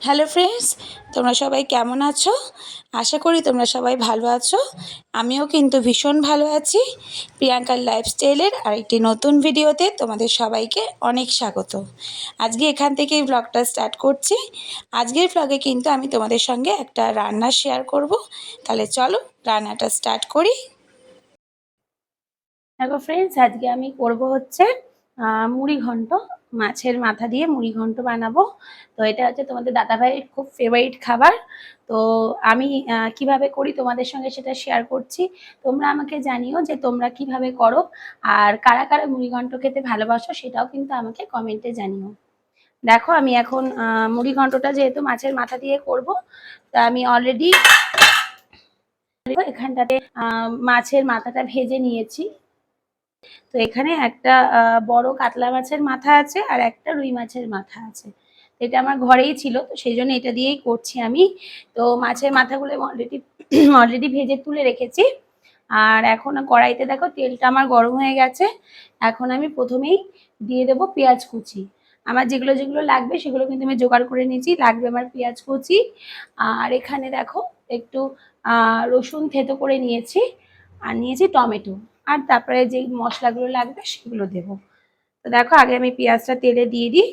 Hello friends, তোমরা সবাই কেমন আছো? আশা করি তোমরা সবাই ভালো আছো। আমিও কিন্তু ভীষণ ভালো আছি। প্রিয়াঙ্কার লাইফস্টাইলের আরেকটি নতুন ভিডিওতে তোমাদের সবাইকে অনেক স্বাগত। আজকে এখান থেকেই ব্লগটা স্টার্ট করছি। আজকের ব্লগে কিন্তু আমি তোমাদের সঙ্গে একটা রান্না শেয়ার করব। তাহলে চলো রান্নাটা স্টার্ট করি। দেখো ফ্রেন্ডস, আজকে আমি করব হচ্ছে মুড়ি ঘন্ট। মাছের মাথা দিয়ে মুড়ি ঘন্ট বানাবো। তো এটা হচ্ছে তোমাদের দাদাভাইয়ের খুব ফেভারিট খাবার। তো আমি কিভাবে করি তোমাদের সঙ্গে সেটা শেয়ার করছি। তোমরা আমাকে জানিও যে তোমরা কিভাবে করো, আর কারা কারা মুড়ি ঘন্ট খেতে ভালোবাসো সেটাও কিন্তু আমাকে কমেন্টে জানিও। দেখো আমি এখন মুড়ি ঘন্টটা যেহেতু মাছের মাথা দিয়ে করব, তা আমি অলরেডি এখানটাতে মাছের মাথাটা ভেজে নিয়েছি। তো এখানে একটা বড় কাতলা মাছের মাথা আছে আর একটা রুই মাছের মাথা আছে। এটা আমার ঘরেই ছিল, তো সেই জন্য এটা দিয়েই করছি আমি। তো মাছের মাথাগুলো অলরেডি ভেজে তুলে রেখেছি। আর এখন কড়াইতে দেখো তেলটা আমার গরম হয়ে গেছে। এখন আমি প্রথমেই দিয়ে দেবো পেঁয়াজ কুচি। আমার যেগুলো যেগুলো লাগবে সেগুলো কিন্তু আমি জোগাড় করে নিয়েছি। লাগবে আমার পেঁয়াজ কুচি, আর এখানে দেখো একটু রসুন থেতো করে নিয়েছি, আর নিয়েছি টমেটো, আর তারপরে যেই মশলাগুলো লাগবে সেগুলো দেবো। তো দেখো আগে আমি পেঁয়াজটা তেলে দিয়ে দিই,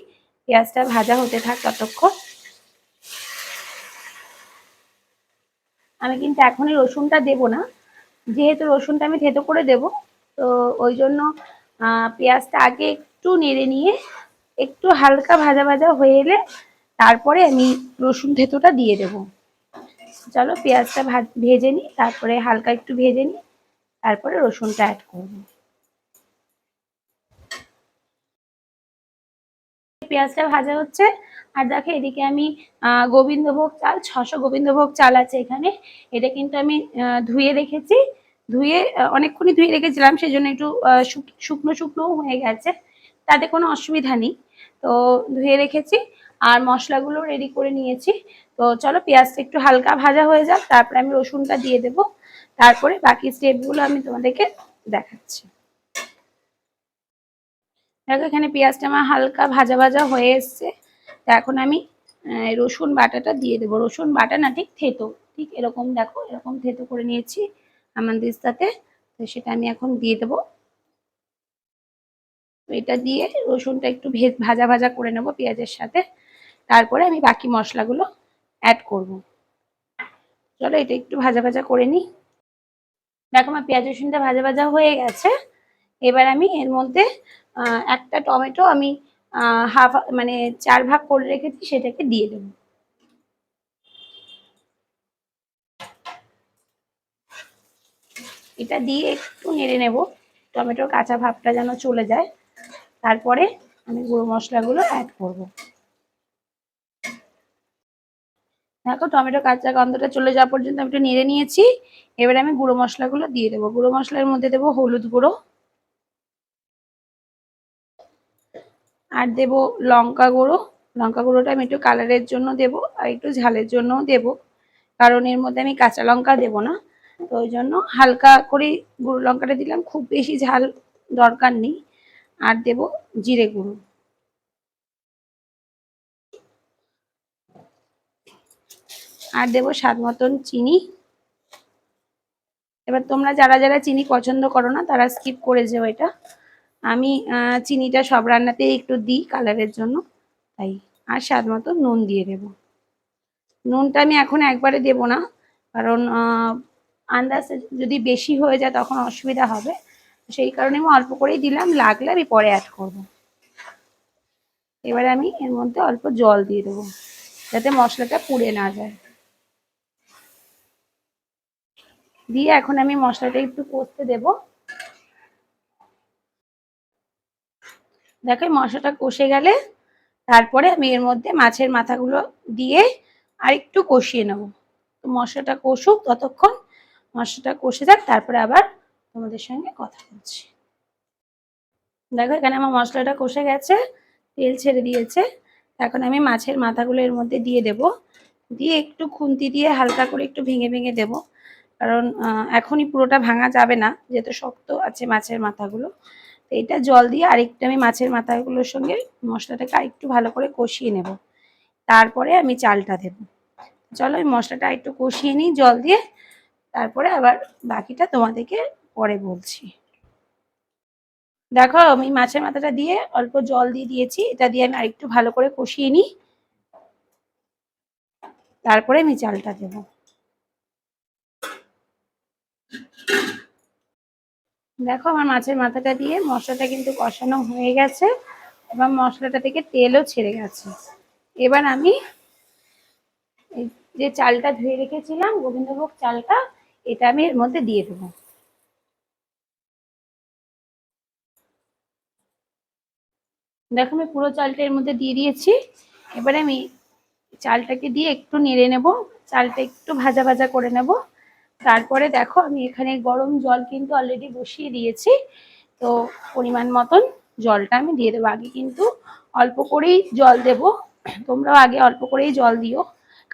পেঁয়াজটা ভাজা হতে থাক ততক্ষণ। আমি কিন্তু এখনই রসুনটা দেবো না, যেহেতু রসুনটা আমি থেতো করে দেবো, তো ওই জন্য পেঁয়াজটা আগে একটু নেড়ে নিয়ে একটু হালকা ভাজা ভাজা হয়ে এলে তারপরে আমি রসুন থেতোটা দিয়ে দেবো। চলো পেঁয়াজটা ভেজে নিই, তারপরে হালকা একটু ভেজে নিই, তারপরে রসুনটা অ্যাড করবো। পেঁয়াজটা ভাজা হচ্ছে, আর দেখো এদিকে আমি গোবিন্দভোগ চাল 600 গোবিন্দভোগ চাল আছে এখানে। এটা কিন্তু আমি ধুয়ে রেখেছি। ধুয়ে অনেকক্ষণই ধুয়ে রেখেছিলাম, সেই জন্য একটু শুকনো শুকনোও হয়ে গেছে, তাতে কোনো অসুবিধা নেই। তো ধুয়ে রেখেছি আর মশলাগুলো রেডি করে নিয়েছি। তো চলো পেঁয়াজটা একটু হালকা ভাজা হয়ে যাক, তারপরে আমি রসুনটা দিয়ে দেবো, তারপরে বাকি স্টেপগুলো আমি তোমাদেরকে দেখাচ্ছি। দেখো এখানে পেঁয়াজটা আমার হালকা ভাজা ভাজা হয়ে এসছে। তো এখন আমি রসুন বাটাটা দিয়ে দেবো। রসুন বাটা না, ঠিক থেতো, ঠিক এরকম দেখো এরকম থেতো করে নিয়েছি আমাদের সাথে। তো সেটা আমি এখন দিয়ে দেবো। এটা দিয়ে রসুনটা একটু ভাজা ভাজা করে নেবো পেঁয়াজের সাথে, তারপরে আমি বাকি মশলাগুলো অ্যাড করব। চলো এটা একটু ভাজা ভাজা করে নিই। দেখো আমার পেঁয়াজ রসুনটা ভাজা ভাজা হয়ে গেছে। এবার আমি এর মধ্যে একটা টমেটো আমি হাফ মানে 4 ভাগ করে রেখেছি, সেটাকে দিয়ে দেবো। এটা দিয়ে একটু নেড়ে নেব, টমেটোর কাঁচা ভাবটা যেন চলে যায়। তারপরে আমি গুঁড়ো মশলাগুলো অ্যাড করব। দেখো টমেটো কাঁচা গন্ধটা চলে যাওয়া পর্যন্ত আমি একটু নেড়ে নিয়েছি। এবারে আমি গুঁড়ো মশলাগুলো দিয়ে দেবো। গুঁড়ো মশলার মধ্যে দেবো হলুদ গুঁড়ো, আর দেবো লঙ্কা গুঁড়ো। লঙ্কা গুঁড়োটা আমি একটু কালারের জন্য দেবো, আর একটু ঝালের জন্যও দেবো, কারণ এর মধ্যে আমি কাঁচা লঙ্কা দেবো না। তো ওই জন্য হালকা করে গুঁড়ো লঙ্কাটা দিলাম, খুব বেশি ঝাল দরকার নেই। আর দেবো জিরে গুঁড়ো, আর দেবো স্বাদ মতন চিনি। এবার তোমরা যারা যারা চিনি পছন্দ করো না তারা স্কিপ করে যেও এটা। আমি চিনিটা সব রান্নাতেই একটু দিই কালারের জন্য, তাই। আর স্বাদ মতো নুন দিয়ে দেবো। নুনটা আমি এখন একবারে দেবো না, কারণ আন্দাজে যদি বেশি হয়ে যায় তখন অসুবিধা হবে, সেই কারণে আমি অল্প করেই দিলাম, লাগলে আমি পরে অ্যাড করব। এবারে আমি এর মধ্যে অল্প জল দিয়ে দেবো, যাতে মশলাটা পুড়ে না যায়। দিয়ে এখন আমি মশলাটা একটু কষতে দেবো। দেখো মশলাটা কষে গেলে তারপরে আমি এর মধ্যে মাছের মাথাগুলো দিয়ে আর একটু কষিয়ে নেব। তো মশলাটা কষুক ততক্ষণ, মশলাটা কষে যাক, তারপরে আবার তোমাদের সঙ্গে কথা বলছি। দেখো এখানে আমার মশলাটা কষে গেছে, তেল ছেড়ে দিয়েছে। এখন আমি মাছের মাথাগুলো এর মধ্যে দিয়ে দেব, দিয়ে একটু খুন্তি দিয়ে হালকা করে একটু ভেঙে ভেঙে দেব, কারণ এখনই পুরোটা ভাঙা যাবে না, যেহেতু শক্ত আছে মাছের মাথাগুলো। তো এটা জল দিয়ে আরেকটু আমি মাছের মাথাগুলোর সঙ্গে মশলাটাকে আরেকটু ভালো করে কষিয়ে নেব। তারপরে আমি চালটা দেব। চলো এই মশলাটা একটু কষিয়ে নিই জল দিয়ে, তারপরে আবার বাকিটা তোমাদেরকে পরে বলছি। দেখো আমি মাছের মাথাটা দিয়ে অল্প জল দিয়ে দিয়েছি, এটা দিয়ে আমি আরেকটু ভালো করে কষিয়ে নিই, তারপরে আমি চালটা দেব। দেখো আমার মাছের মাথাটা দিয়ে মশলাটা কিন্তু কষানো হয়ে গেছে এবং মশলাটা থেকে তেলও ছেড়ে গেছে। এবার আমি এই যে চালটা ধুয়ে রেখেছিলাম গোবিন্দভোগ চালটা, এটা আমি এর মধ্যে দিয়ে দেবো। দেখো আমি পুরো চালটা এর মধ্যে দিয়ে দিয়েছি। এবারে আমি চালটাকে দিয়ে একটু নেড়ে নেব, চালটা একটু ভাজা ভাজা করে নেব। তারপরে দেখো আমি এখানে গরম জল কিন্তু অলরেডি বসিয়ে দিয়েছি, তো পরিমাণ মতন জলটা আমি দিয়ে দেবো। আগে কিন্তু অল্প করেই জল দেব, তোমরাও আগে অল্প করেই জল দিও,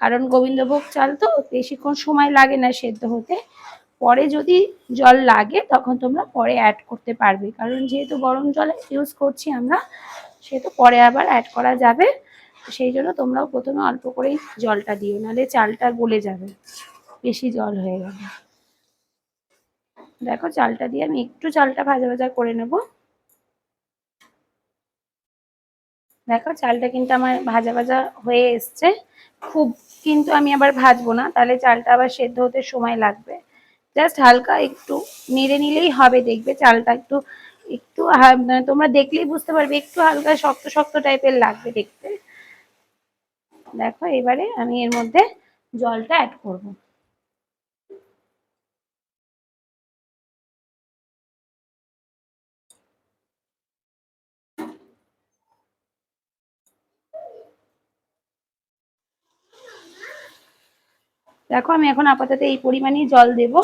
কারণ গোবিন্দভোগ চাল তো বেশিক্ষণ সময় লাগে না সেদ্ধ হতে। পরে যদি জল লাগে তখন তোমরা পরে অ্যাড করতে পারবে, কারণ যেহেতু গরম জল ইউজ করছি আমরা, সেহেতু পরে আবার অ্যাড করা যাবে। সেই জন্য তোমরাও প্রথমে অল্প করেই জলটা দিও, নাহলে চালটা গলে যাবে বেশি জল হয়ে গেলে। দেখো চালটা দিয়ে আমি একটু চালটা ভাজা ভাজা করে নেব। দেখো চালটা কিন্তু আমার ভাজা ভাজা হয়ে এসছে, খুব কিন্তু আমি আবার ভাজবো না, তাহলে চালটা আবার সেদ্ধ হতে সময় লাগবে। জাস্ট হালকা একটু নেড়ে নিলেই হবে, দেখবে চালটা একটু একটু তোমরা দেখলেই বুঝতে পারবে একটু হালকা শক্ত শক্ত টাইপের লাগবে দেখতে। দেখো এবারে আমি এর মধ্যে জলটা অ্যাড করব। দেখো আমি এখন আপাতত এই পরিমাণেই জল দেব,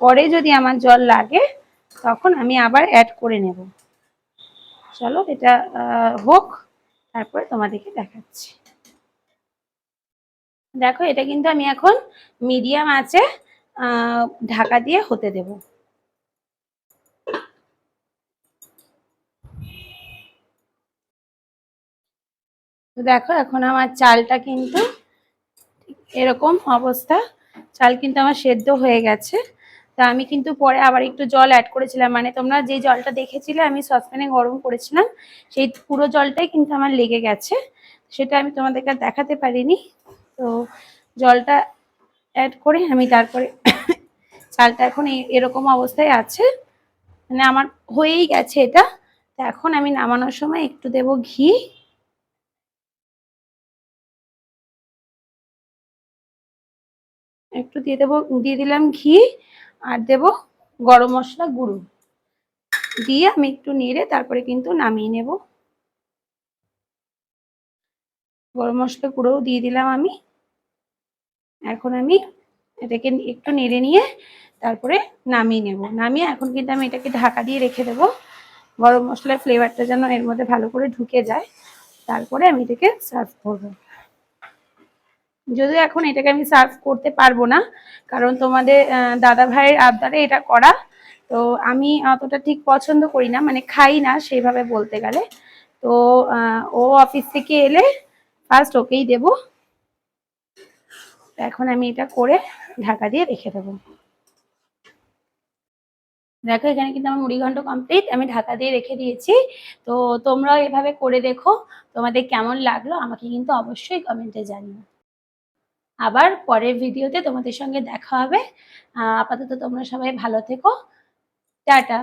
পরে যদি আমার জল লাগে তখন আমি আবার অ্যাড করে নেব। চলো এটা হোক, তারপরে তোমাদেরকে দেখাচ্ছি। দেখো এটা কিন্তু আমি এখন মিডিয়াম আঁচে ঢাকা দিয়ে হতে দেব। তো দেখো এখন আমার চালটা কিন্তু এরকম অবস্থা, চাল কিন্তু আমার সেদ্ধ হয়ে গেছে। তা আমি কিন্তু পরে আবার একটু জল অ্যাড করেছিলাম, মানে তোমরা যে জলটা দেখেছিলে আমি সসপ্যানে গরম করেছিলাম সেই পুরো জলটাই কিন্তু আমার লেগে গেছে, সেটা আমি তোমাদেরকে দেখাতে পারিনি। তো জলটা অ্যাড করে আমি তারপরে চালটা এখন এরকম অবস্থায় আছে, মানে আমার হয়েই গেছে এটা। তো এখন আমি নামানোর সময় একটু দেব ঘি, একটু দিয়ে দিলাম ঘি, আর দেব গরম মশলা গুঁড়ো, দিয়ে আমি একটু নেড়ে তারপরে কিন্তু নামিয়ে নেব। গরম মশলা গুঁড়োও দিয়ে দিলাম আমি। এখন আমি এটাকে একটু নেড়ে নিয়ে তারপরে নামিয়ে নেব। নামিয়ে এখন কিন্তু আমি এটাকে ঢাকা দিয়ে রেখে দেবো, গরম মশলার ফ্লেভারটা যেন এর মধ্যে ভালো করে ঢুকে যায়, তারপরে আমি এটাকে সার্ভ করব। যদিও এখন এটাকে আমি সার্ভ করতে পারবো না, কারণ তোমাদের দাদা ভাইয়ের আবদারে এটা করা, তো আমি অতটা ঠিক পছন্দ করি না, মানে খাই না সেইভাবে বলতে গেলে। তো ও অফিস থেকে এলে ফার্স্ট ওকেই দেবো। এখন আমি এটা করে ঢাকা দিয়ে রেখে দেবো। দেখো এখানে কিন্তু আমার মুড়িঘণ্ট কমপ্লিট, আমি ঢাকা দিয়ে রেখে দিয়েছি। তো তোমরাও এভাবে করে দেখো, তোমাদের কেমন লাগলো আমাকে কিন্তু অবশ্যই কমেন্টে জানিও। আবার পরের ভিডিওতে তোমাদের সঙ্গে দেখা হবে। আপাতত তোমরা সবাই ভালো থেকো, টাটা।